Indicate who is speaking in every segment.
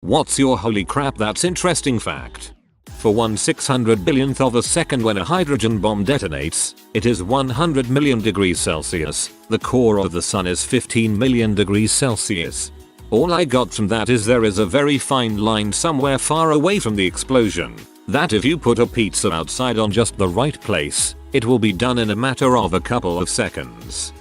Speaker 1: What's your holy crap that's interesting fact? For 1/600 billionth of a second when a hydrogen bomb detonates, it is 100 million degrees Celsius. The core of the sun is 15 million degrees Celsius. All I got from that is there is a very fine line somewhere far away from the explosion, that if you put a pizza outside on just the right place, it will be done in a matter of a couple of seconds.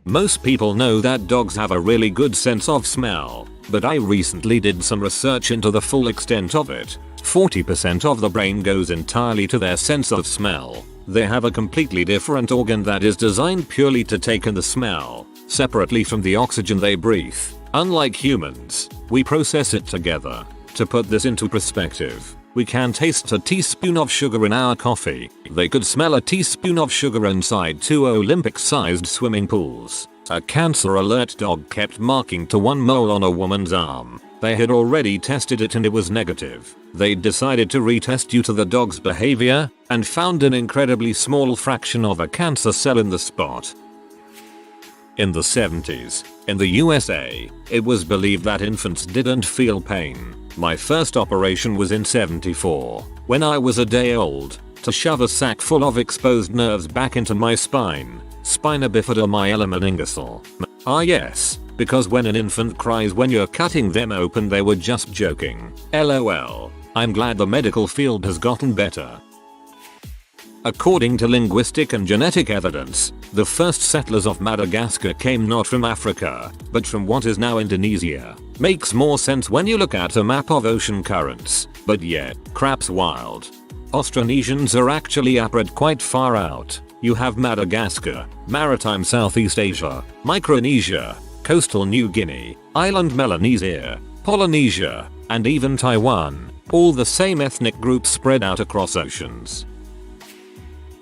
Speaker 1: Most people know that dogs have a really good sense of smell, but I recently did some research into the full extent of it. 40% of the brain goes entirely to their sense of smell. They have a completely different organ that is designed purely to take in the smell, separately from the oxygen they breathe. Unlike humans, we process it together. To put this into perspective, we can taste a teaspoon of sugar in our coffee. They could smell a teaspoon of sugar inside 2 Olympic-sized swimming pools. A cancer alert dog kept marking to one mole on a woman's arm. They had already tested it and it was negative. They decided to retest due to the dog's behavior and found an incredibly small fraction of a cancer cell in the spot. In the 70s, in the USA, it was believed that infants didn't feel pain. My first operation was in '74, when I was a day old, to shove a sack full of exposed nerves back into my spine, spina bifida myelomeniingocele. Ah yes, because when an infant cries when you're cutting them open they were just joking. LOL. I'm glad the medical field has gotten better. According to linguistic and genetic evidence, the first settlers of Madagascar came not from Africa, but from what is now Indonesia. Makes more sense when you look at a map of ocean currents, but yet, crap's wild. Austronesians are actually upward quite far out. You have Madagascar, maritime Southeast Asia, Micronesia, coastal New Guinea, island Melanesia, Polynesia, and even Taiwan, all the same ethnic groups spread out across oceans.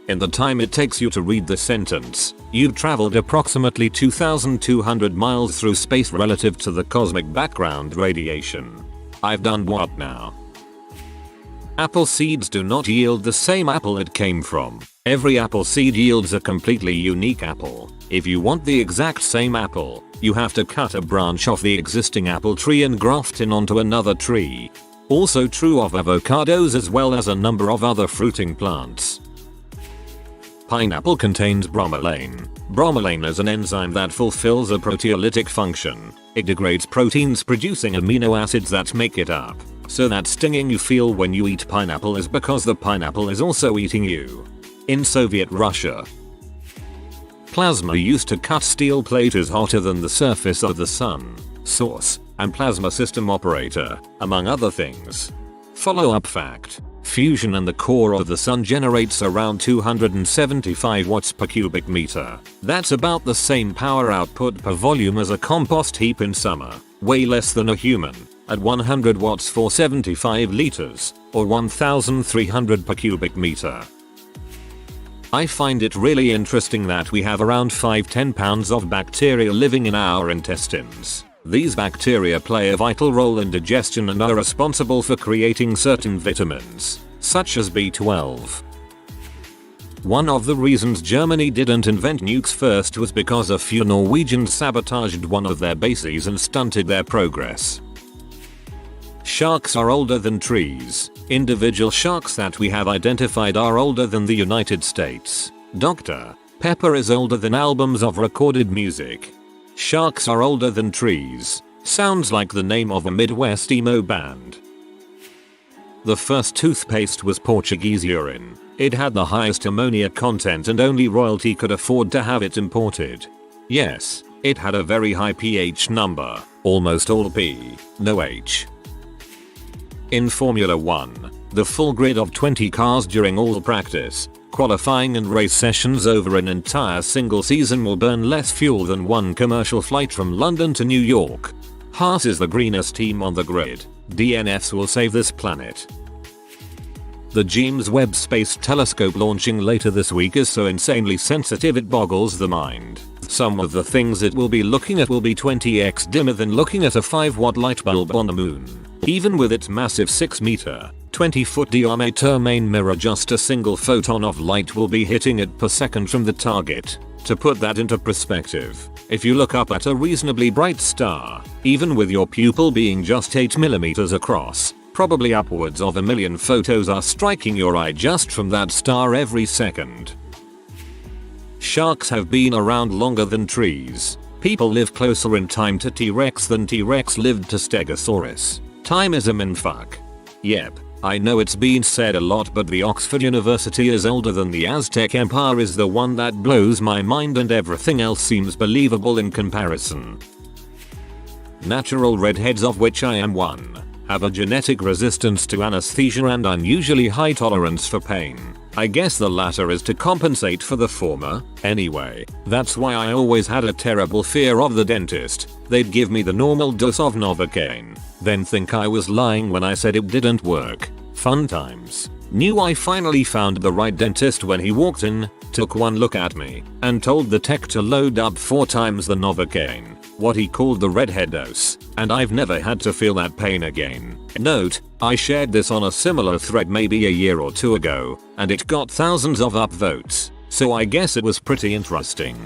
Speaker 1: In the time it takes you to read the sentence, you've traveled approximately 2,200 miles through space relative to the cosmic background radiation. I've done what now? Apple seeds do not yield the same apple it came from. Every apple seed yields a completely unique apple. If you want the exact same apple, you have to cut a branch off the existing apple tree and graft it onto another tree. Also true of avocados as well as a number of other fruiting plants. Pineapple contains bromelain. Bromelain is an enzyme that fulfills a proteolytic function. It degrades proteins producing amino acids that make it up. So that stinging you feel when you eat pineapple is because the pineapple is also eating you. In Soviet Russia, plasma used to cut steel plate is hotter than the surface of the sun. Source and plasma system operator, among other things. Follow-up fact. Fusion in the core of the sun generates around 275 watts per cubic meter. That's about the same power output per volume as a compost heap in summer. Way less than a human, at 100 watts for 75 liters, or 1,300 per cubic meter. I find it really interesting that we have around 5-10 pounds of bacteria living in our intestines. These bacteria play a vital role in digestion and are responsible for creating certain vitamins, such as B12. One of the reasons Germany didn't invent nukes first was because a few Norwegians sabotaged one of their bases and stunted their progress. Sharks are older than trees. Individual sharks that we have identified are older than the United States. Dr. Pepper is older than albums of recorded music. Sharks are older than trees. Sounds like the name of a Midwest emo band. The first toothpaste was Portuguese urine. It had the highest ammonia content and only royalty could afford to have it imported. Yes, it had a very high pH number, almost all P, no H. In Formula 1, the full grid of 20 cars during all practice, qualifying and race sessions over an entire single season will burn less fuel than one commercial flight from London to New York. Haas is the greenest team on the grid. DNFs will save this planet. The James Webb Space Telescope launching later this week is so insanely sensitive it boggles the mind. Some of the things it will be looking at will be 20x dimmer than looking at a 5-watt light bulb on the moon. Even with its massive 6-meter, 20-foot diameter main mirror, just a single photon of light will be hitting it per second from the target. To put that into perspective, if you look up at a reasonably bright star, even with your pupil being just 8mm across, probably upwards of 1 million photos are striking your eye just from that star every second. Sharks have been around longer than trees. People live closer in time to T-Rex than T-Rex lived to Stegosaurus. Time is a minfuck. Yep, I know it's been said a lot, but the Oxford University is older than the Aztec Empire is the one that blows my mind, and everything else seems believable in comparison. Natural redheads, of which I am one, have a genetic resistance to anesthesia and unusually high tolerance for pain. I guess the latter is to compensate for the former. Anyway, that's why I always had a terrible fear of the dentist. They'd give me the normal dose of Novocaine, then think I was lying when I said it didn't work. Fun times. Knew I finally found the right dentist when he walked in, took one look at me, and told the tech to load up 4 times the Novocaine, what he called the redhead dose, and I've never had to feel that pain again. Note, I shared this on a similar thread maybe a year or 2 ago, and it got thousands of upvotes, so I guess it was pretty interesting.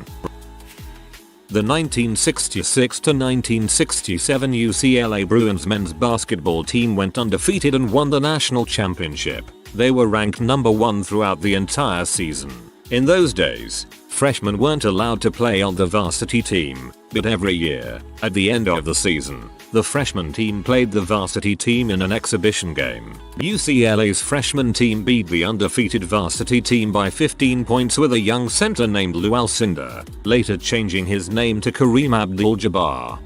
Speaker 1: The 1966 to 1967 UCLA Bruins men's basketball team went undefeated and won the national championship. They were ranked number 1 throughout the entire season. In those days, freshmen weren't allowed to play on the varsity team, but every year, at the end of the season, the freshman team played the varsity team in an exhibition game. UCLA's freshman team beat the undefeated varsity team by 15 points with a young center named Lou Alcindor, later changing his name to Kareem Abdul-Jabbar.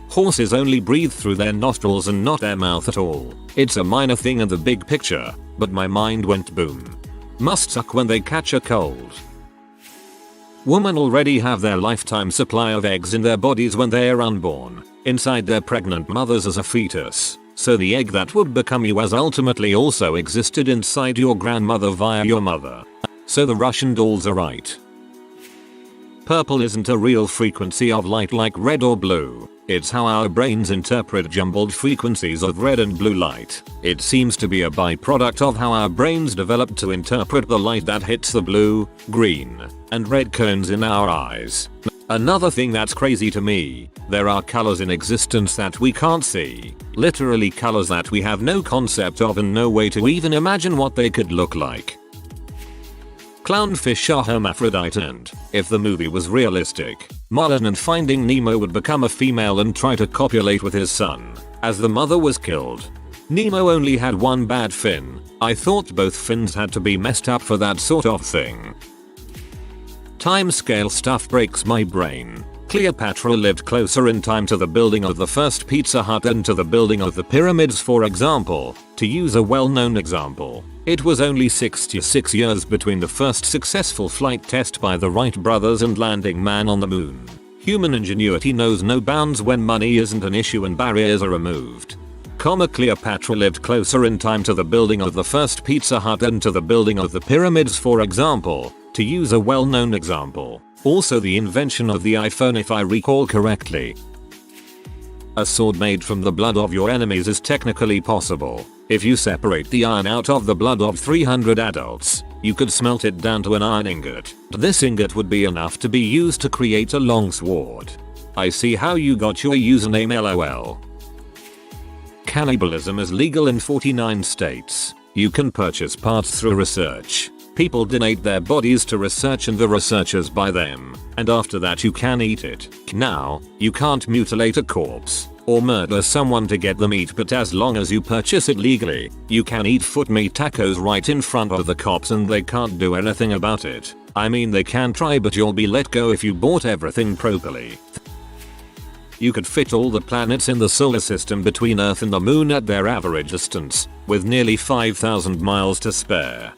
Speaker 1: Horses only breathe through their nostrils and not their mouth at all. It's a minor thing in the big picture, but my mind went boom. Must suck when they catch a cold. Women already have their lifetime supply of eggs in their bodies when they are unborn, inside their pregnant mothers as a fetus, so the egg that would become you has ultimately also existed inside your grandmother via your mother. So the Russian dolls are right. Purple isn't a real frequency of light like red or blue. It's how our brains interpret jumbled frequencies of red and blue light. It seems to be a byproduct of how our brains developed to interpret the light that hits the blue, green, and red cones in our eyes. Another thing that's crazy to me, there are colors in existence that we can't see. Literally colors that we have no concept of and no way to even imagine what they could look like. Clownfish are hermaphrodite, and, if the movie was realistic, Marlin in Finding Nemo would become a female and try to copulate with his son, as the mother was killed. Nemo only had one bad fin. I thought both fins had to be messed up for that sort of thing. Timescale stuff breaks my brain. Cleopatra lived closer in time to the building of the first Pizza Hut than to the building of the pyramids, for example. To use a well-known example, it was only 66 years between the first successful flight test by the Wright brothers and landing man on the moon. Human ingenuity knows no bounds when money isn't an issue and barriers are removed. Cleopatra lived closer in time to the building of the first Pizza Hut than to the building of the pyramids, for example, to use a well-known example. Also the invention of the iPhone, if I recall correctly. A sword made from the blood of your enemies is technically possible. If you separate the iron out of the blood of 300 adults, you could smelt it down to an iron ingot. This ingot would be enough to be used to create a long sword. I see how you got your username, LOL. Cannibalism is legal in 49 states. You can purchase parts through research. People donate their bodies to research and the researchers buy them, and after that you can eat it. Now, you can't mutilate a corpse or murder someone to get the meat, but as long as you purchase it legally, you can eat foot meat tacos right in front of the cops and they can't do anything about it. I mean, they can try, but you'll be let go if you bought everything properly. You could fit all the planets in the solar system between Earth and the moon at their average distance, with nearly 5,000 miles to spare.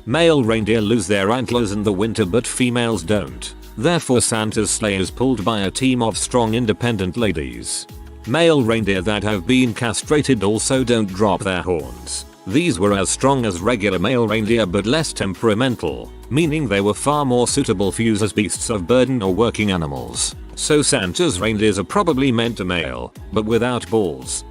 Speaker 1: Male reindeer lose their antlers in the winter but females don't. Therefore Santa's sleigh is pulled by a team of strong independent ladies. Male reindeer that have been castrated also don't drop their horns. These were as strong as regular male reindeer but less temperamental, meaning they were far more suitable for use as beasts of burden or working animals. So Santa's reindeers are probably meant to male, but without balls.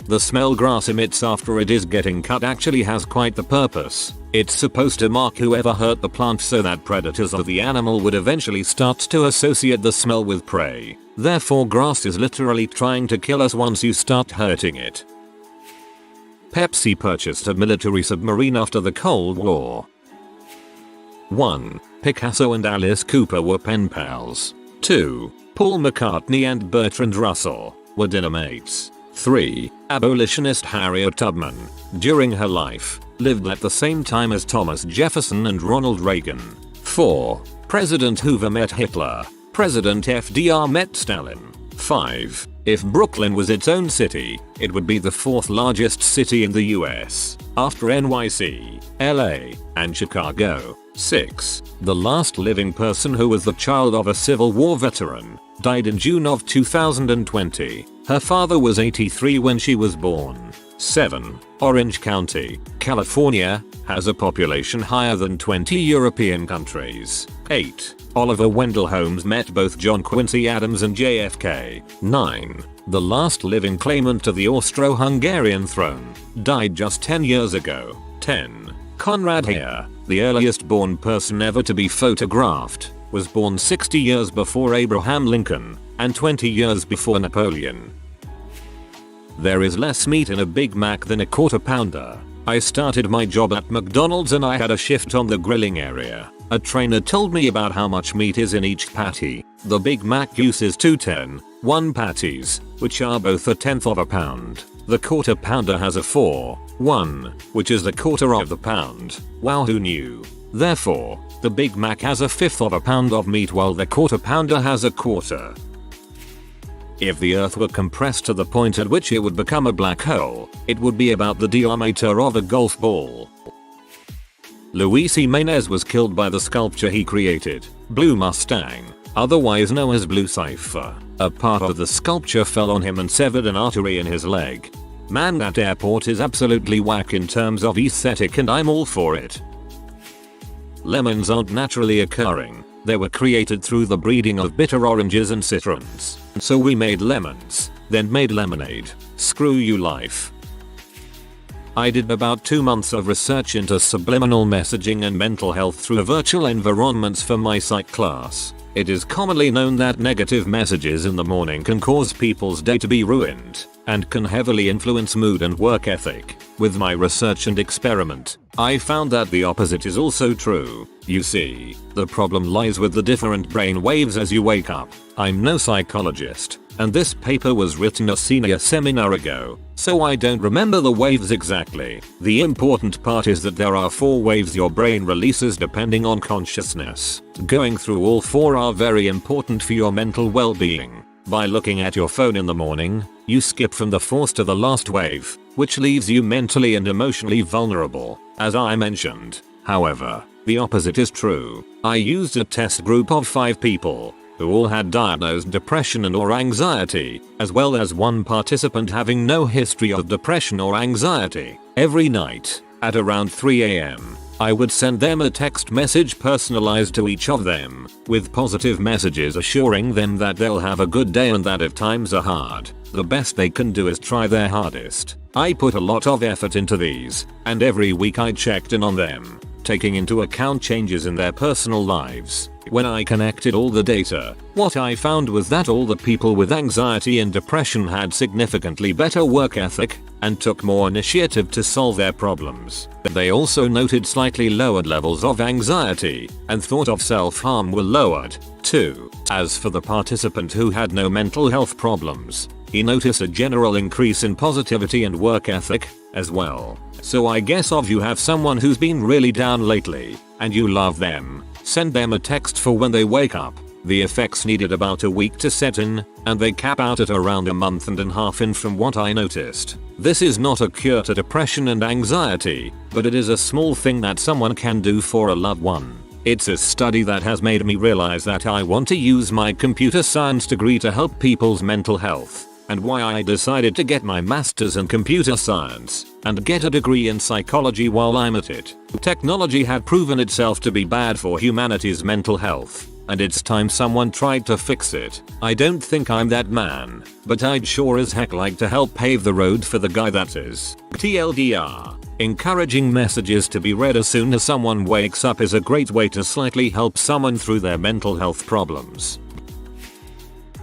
Speaker 1: The smell grass emits after it is getting cut actually has quite the purpose. It's supposed to mark whoever hurt the plant so that predators of the animal would eventually start to associate the smell with prey. Therefore grass is literally trying to kill us once you start hurting it. Pepsi purchased a military submarine after the Cold War. 1. Picasso and Alice Cooper were pen pals. 2. Paul McCartney and Bertrand Russell were dinner mates. 3. Abolitionist Harriet Tubman, during her life, lived at the same time as Thomas Jefferson and Ronald Reagan. 4. President Hoover met Hitler. President FDR met Stalin. 5. If Brooklyn was its own city, it would be the 4th largest city in the US, after NYC, LA, and Chicago. 6. The last living person who was the child of a Civil War veteran died in June of 2020. Her father was 83 when she was born. 7. Orange County, California, has a population higher than 20 European countries. 8. Oliver Wendell Holmes met both John Quincy Adams and JFK. 9. The last living claimant to the Austro-Hungarian throne died just 10 years ago. 10. Conrad Heyer, the earliest born person ever to be photographed, was born 60 years before Abraham Lincoln and 20 years before Napoleon. There is less meat in a Big Mac than a quarter pounder. I started my job at McDonald's and I had a shift on the grilling area. A trainer told me about how much meat is in each patty. The Big Mac uses 2 patties, which are both 1/10 pound. The quarter pounder has a 4-1, which is the quarter of the pound. Wow, who knew? Therefore, the Big Mac has 1/5 pound of meat while the quarter pounder has a quarter. If the earth were compressed to the point at which it would become a black hole, it would be about the diameter of a golf ball. Luis Jimenez was killed by the sculpture he created, Blue Mustang, otherwise known as Blue Cipher. A part of the sculpture fell on him and severed an artery in his leg. Man, that airport is absolutely whack in terms of aesthetic and I'm all for it. Lemons aren't naturally occurring. They were created through the breeding of bitter oranges and citrons. So we made lemons, then made lemonade. Screw you, life. I did about 2 months of research into subliminal messaging and mental health through virtual environments for my psych class. It is commonly known that negative messages in the morning can cause people's day to be ruined and can heavily influence mood and work ethic. With my research and experiment, I found that the opposite is also true. You see, the problem lies with the different brain waves as you wake up. I'm no psychologist, and this paper was written a senior seminar ago, so I don't remember the waves exactly. The important part is that there are 4 waves your brain releases depending on consciousness. Going through all 4 are very important for your mental well-being. By looking at your phone in the morning, you skip from the fourth to the last wave, which leaves you mentally and emotionally vulnerable, as I mentioned. However, the opposite is true. I used a test group of 5 people, who all had diagnosed depression and or anxiety, as well as one participant having no history of depression or anxiety. Every night, at around 3 AM, I would send them a text message personalized to each of them, with positive messages assuring them that they'll have a good day and that if times are hard, the best they can do is try their hardest. I put a lot of effort into these, and every week I checked in on them, taking into account changes in their personal lives. When I connected all the data, what I found was that all the people with anxiety and depression had significantly better work ethic and took more initiative to solve their problems. They also noted slightly lowered levels of anxiety, and thought of self-harm were lowered, too. As for the participant who had no mental health problems, he noticed a general increase in positivity and work ethic, as well. So I guess if you have someone who's been really down lately, and you love them, send them a text for when they wake up. The effects needed about a week to set in, and they cap out at around a month and a half in from what I noticed. This is not a cure to depression and anxiety, but it is a small thing that someone can do for a loved one. It's a study that has made me realize that I want to use my computer science degree to help people's mental health, and why I decided to get my master's in computer science and get a degree in psychology while I'm at it. Technology had proven itself to be bad for humanity's mental health, and it's time someone tried to fix it. I don't think I'm that man, but I'd sure as heck like to help pave the road for the guy that is. TLDR. Encouraging messages to be read as soon as someone wakes up is a great way to slightly help someone through their mental health problems.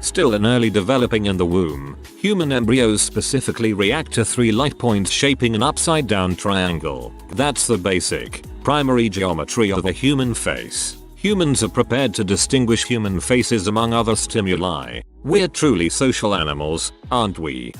Speaker 1: Still in early developing in the womb, human embryos specifically react to 3 light points shaping an upside down triangle. That's the basic, primary geometry of the human face. Humans are prepared to distinguish human faces among other stimuli. We're truly social animals, aren't we?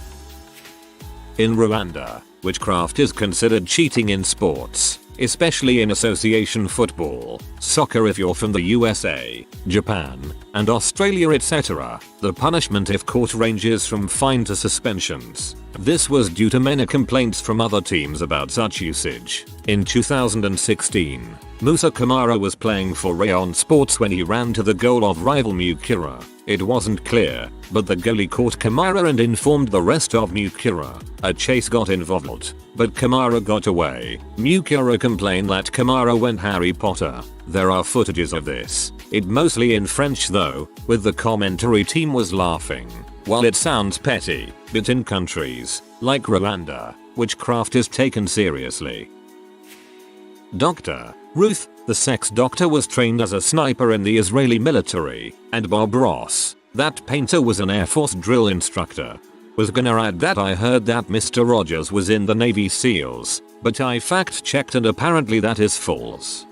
Speaker 1: In Rwanda, witchcraft is considered cheating in sports, especially in association football, soccer if you're from the USA, Japan, and Australia etc. The punishment if caught ranges from fine to suspensions. This was due to many complaints from other teams about such usage. In 2016, Musa Kamara was playing for Rayon Sports when he ran to the goal of rival Mukira. It wasn't clear, but the goalie caught Kamara and informed the rest of Mukira. A chase got involved, but Kamara got away. Mukira complained that Kamara went Harry Potter. There are footages of this. It mostly in French though, with the commentary team was laughing. While it sounds petty, but in countries like Rwanda, witchcraft is taken seriously. Dr. Ruth, the sex doctor, was trained as a sniper in the Israeli military, and Bob Ross, that painter, was an Air Force drill instructor. Was gonna add that I heard that Mr. Rogers was in the Navy SEALs, but I fact checked and apparently that is false.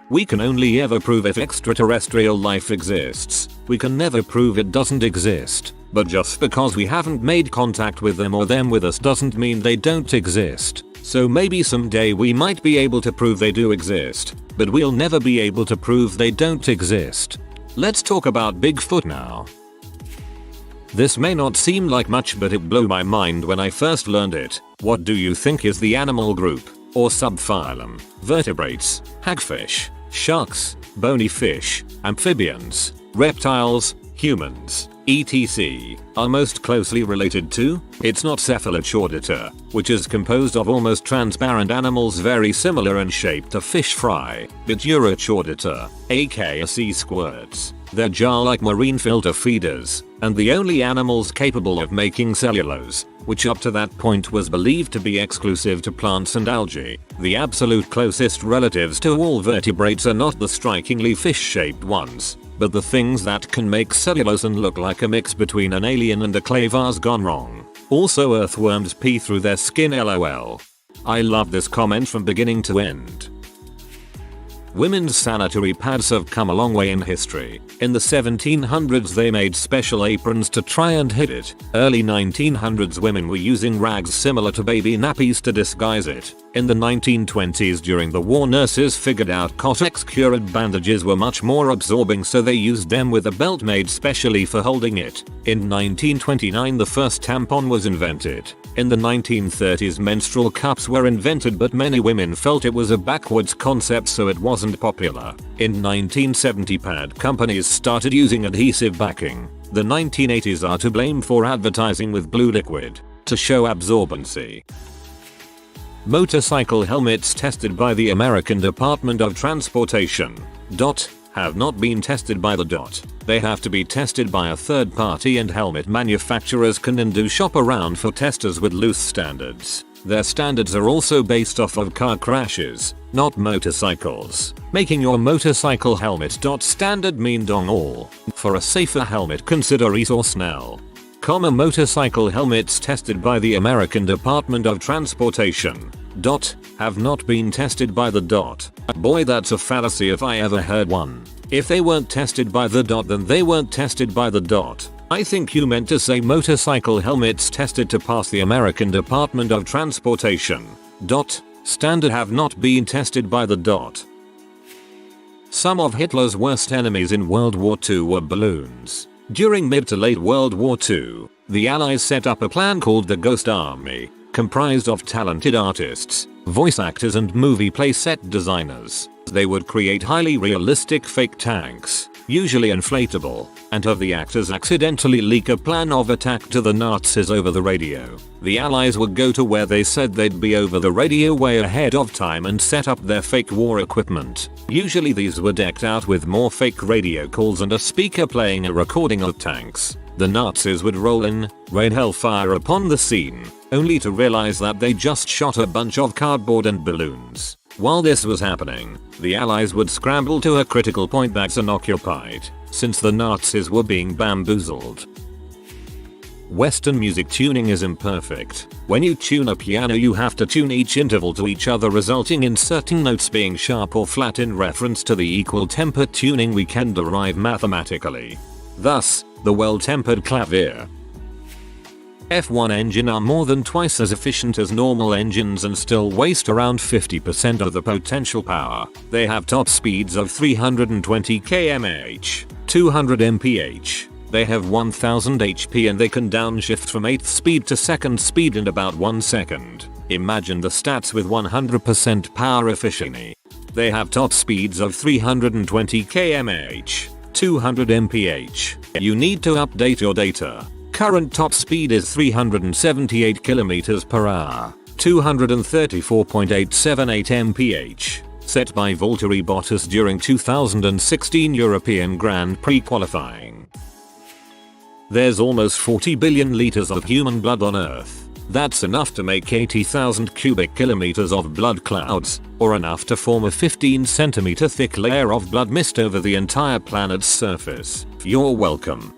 Speaker 1: We can only ever prove if extraterrestrial life exists. We can never prove it doesn't exist, but just because we haven't made contact with them or them with us doesn't mean they don't exist. So maybe someday we might be able to prove they do exist, but we'll never be able to prove they don't exist. Let's talk about Bigfoot now. This may not seem like much, but it blew my mind when I first learned it. What do you think is the animal group, or subphylum? Vertebrates, hagfish, sharks, bony fish, amphibians, reptiles, humans, etc. are most closely related to? It's not Cephalochordata, which is composed of almost transparent animals very similar in shape to fish fry, but Urochordata, aka sea squirts. They're jar-like marine filter feeders, and the only animals capable of making cellulose, which up to that point was believed to be exclusive to plants and algae. The absolute closest relatives to all vertebrates are not the strikingly fish-shaped ones, but the things that can make cellulose and look like a mix between an alien and a clay vase gone wrong. Also, earthworms pee through their skin, lol. I love this comment from beginning to end. Women's sanitary pads have come a long way in history. In the 1700s they made special aprons to try and hide it. Early 1900s women were using rags similar to baby nappies to disguise it. In the 1920s during the war, nurses figured out Kotex cured bandages were much more absorbing, so they used them with a belt made specially for holding it. In 1929 the first tampon was invented. In the 1930s menstrual cups were invented, but many women felt it was a backwards concept so it wasn't popular. In 1970 pad companies started using adhesive backing. The 1980s are to blame for advertising with blue liquid to show absorbency. Motorcycle helmets tested by the American Department of Transportation. Have not been tested by the They have to be tested by a third party, and helmet manufacturers can and do shop around for testers with loose standards. Their standards are also based off of car crashes, not motorcycles, making your motorcycle helmet standard mean dong all. For a safer helmet consider resource Snell. Motorcycle helmets tested by the American Department of Transportation. Have not been tested by the Boy, that's a fallacy if I ever heard one. If they weren't tested by the then they weren't tested by the I think you meant to say motorcycle helmets tested to pass the American Department of Transportation. Standard have not been tested by the Some of Hitler's worst enemies in World War II were balloons. During mid to late World War II, the Allies set up a plan called the Ghost Army, comprised of talented artists, voice actors and movie play set designers. They would create highly realistic fake tanks, usually inflatable, and have the actors accidentally leak a plan of attack to the Nazis over the radio. The Allies would go to where they said they'd be over the radio way ahead of time and set up their fake war equipment. Usually these were decked out with more fake radio calls and a speaker playing a recording of tanks. The Nazis would roll in, rain hellfire upon the scene, only to realize that they just shot a bunch of cardboard and balloons. While this was happening, the Allies would scramble to a critical point that's unoccupied, since the Nazis were being bamboozled. Western music tuning is imperfect. When you tune a piano you have to tune each interval to each other, resulting in certain notes being sharp or flat in reference to the equal temper tuning we can derive mathematically. Thus, the well-tempered clavier. F1 engines are more than twice as efficient as normal engines and still waste around 50% of the potential power. They have top speeds of 320 km/h, 200 mph. They have 1000 HP and they can downshift from 8th speed to 2nd speed in about 1 second. Imagine the stats with 100% power efficiency. They have top speeds of 320 km/h, 200 mph. You need to update your data. Current top speed is 378 km/h, 234.878 mph, set by Valtteri Bottas during 2016 European Grand Prix qualifying. There's almost 40 billion liters of human blood on Earth. That's enough to make 80,000 cubic kilometers of blood clouds, or enough to form a 15 centimeter thick layer of blood mist over the entire planet's surface. You're welcome.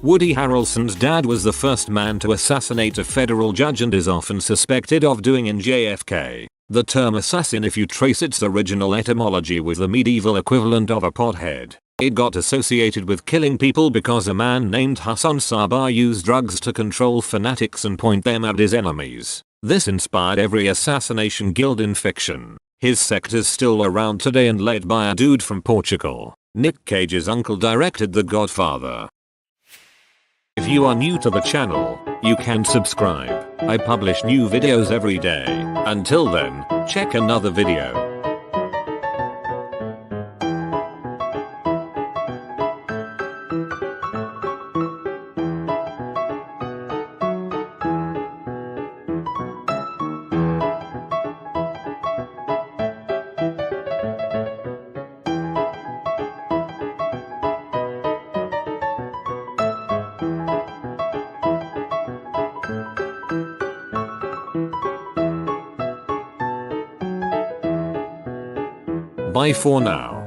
Speaker 1: Woody Harrelson's dad was the first man to assassinate a federal judge and is often suspected of doing in JFK. The term assassin, if you trace its original etymology, was the medieval equivalent of a pothead. It got associated with killing people because a man named Hassan Sabbah used drugs to control fanatics and point them at his enemies. This inspired every assassination guild in fiction. His sect is still around today and led by a dude from Portugal. Nick Cage's uncle directed The Godfather. If you are new to the channel, you can subscribe. I publish new videos every day. Until then, check another video. Bye for now.